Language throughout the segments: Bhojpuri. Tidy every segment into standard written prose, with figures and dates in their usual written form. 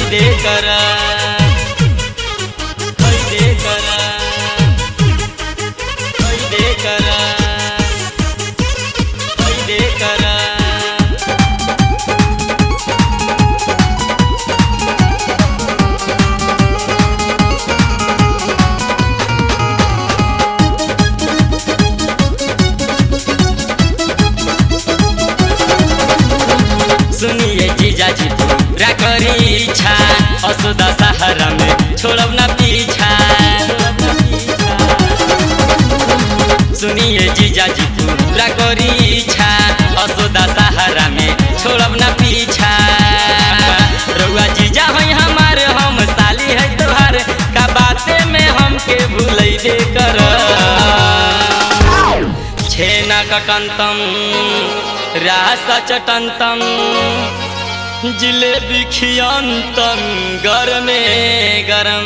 खैदे कर खैदे कर खैदे कर खैदे कर। सुनिए जीजाजी पूरा करी इच्छा असो दशहरा में छोड़ब ना पीछा। सुनिए जीजाजी पूरा करी इच्छा असो दशहरा में छोड़ब ना पीछा। रउआ जीजा है हमारे हम साली है तोहार का बाते में हमके भूलैबे कर। छेना कटंतम रास चटंतम जिलेबी खियंतम गरमे गरम।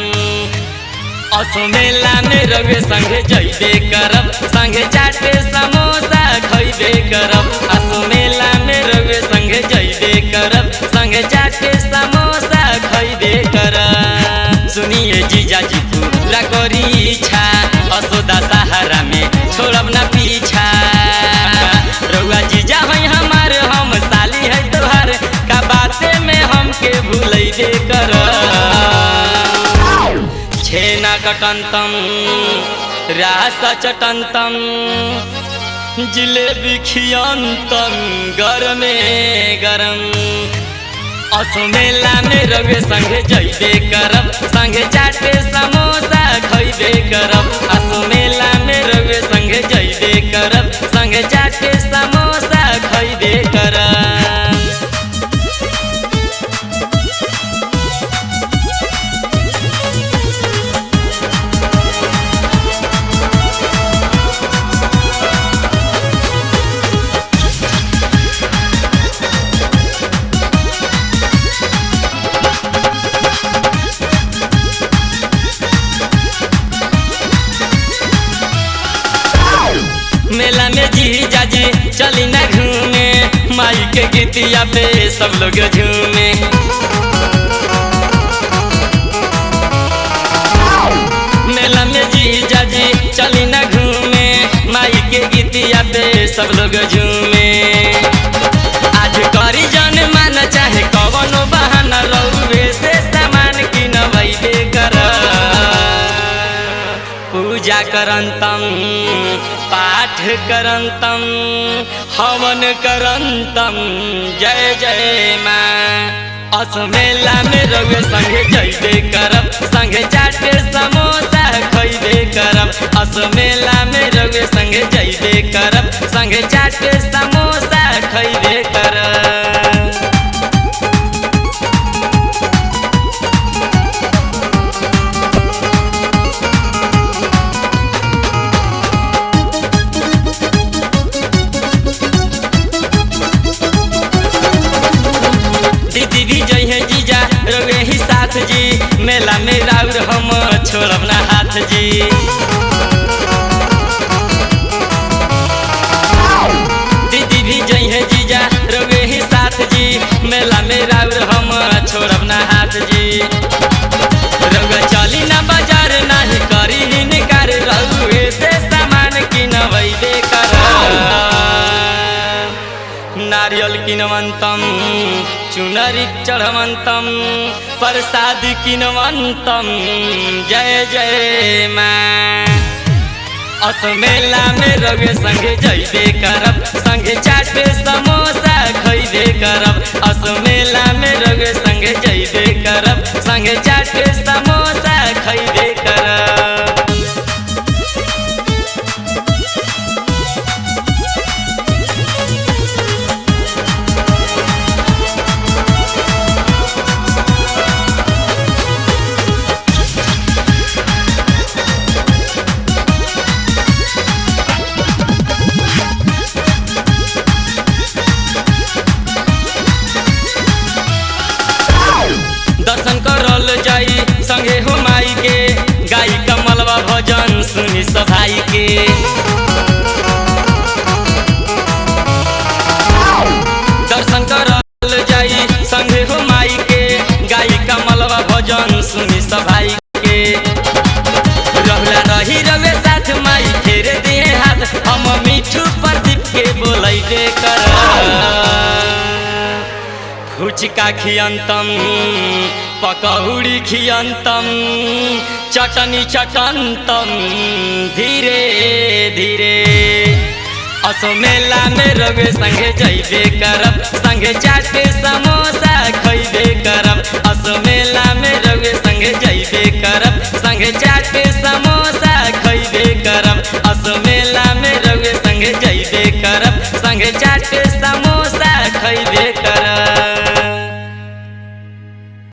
असो मेला में रउए संगे जइबे करब संगे चाटे समोसा खइबे करब। असो मेला में रउए संगे जइबे करब संगे चाटे समोसा खइबे करब। सुनिए जीजाजी पूरा करी इच्छा असो दशहरा में छोड़ब ना पीछा। रउआ जीजा है हमारे हम साली है तोहार का बाते में हमके भूलैबे कर। छेना कटंतम रास चटंतम जिलेबी खियंतम गरमे गरम। असो मेला में रउए संगे जइबे करब संगे चाटे समोसा खइबे करब। असो मेला में रउए संगे जइबे करब संगे चाटे समोसा खइबे करब। मेला में जीजाजी चली ना घूमे माई के गीतिया पे सब लोग झूमे। मेला में जीजाजी चली ना घूमे माई के गीतिया पे सब लोग झूमे। आज करी जन मान चाहे कवनो बहाना रउए से सामान किनबैबे कर। पूजा करंतम पाठ करंतम हवन करंतम जय जय माँ। अस मेला में रउए संगे जइबे करब संगे चाटे समोसा खइबे करब। अस मेला में रउए संगे जइबे करब संगे चाटे समोसा खइबे करब। दीदी भी जई है जीजा रउए ही साथ जी मेला में राउर हम छोड़ब ना हाथ जी। दीदी भी जई है जीजा रउए ही साथ जी मेला में राउर हम छोड़ब ना हाथ जी। रउआ चली ना बाजार नाही करी हिनकार रउए से सामान किनबैबे कर। नारियल किनवंतम चुनरी चढ़वंतम प्रसाद किनवंतम जय जय माँ। अस मेला में रउए संगे जइबे करब संगे चाटे समोसा खइबे करब। अस मेला में रउए संगे जइबे करब संगे चाटे समोसा खइबे करब। संगे फुचका खियंतम पकौड़ी खियंतम चटनी चटंतम धीरे धीरे। असो मेला में रवे संगे जइबे करब, संगे चाट के समोसा खइबे करब। असो मेला में रवे संगे जइबे करब, संगे चाट के समोसा